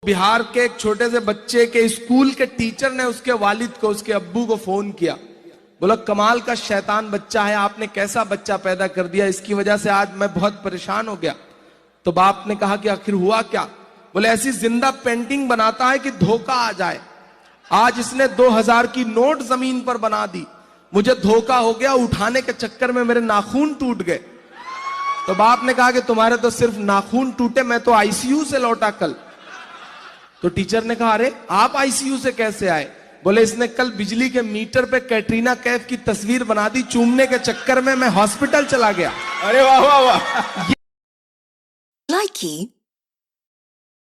बिहार के एक छोटे से बच्चे के स्कूल के टीचर ने उसके वालिद को, उसके अब्बू को फोन किया। बोला कमाल का शैतान बच्चा है, आपने कैसा बच्चा पैदा कर दिया, इसकी वजह से आज मैं बहुत परेशान हो गया। तो बाप ने कहा कि आखिर हुआ क्या? बोले ऐसी जिंदा पेंटिंग बनाता है कि धोखा आ जाए। आज इसने 2000 की नोट जमीन पर बना दी, मुझे धोखा हो गया, उठाने के चक्कर में मेरे नाखून टूट गए। तो बाप ने कहा कि तुम्हारे तो सिर्फ नाखून टूटे, मैं तो आईसीयू से लौटा कल। तो टीचर ने कहा अरे आप आईसीयू से कैसे आए? बोले इसने कल बिजली के मीटर पे कैटरीना कैफ की तस्वीर बना दी, चूमने के चक्कर में मैं हॉस्पिटल चला गया। अरे वाह वाह वाह। Likey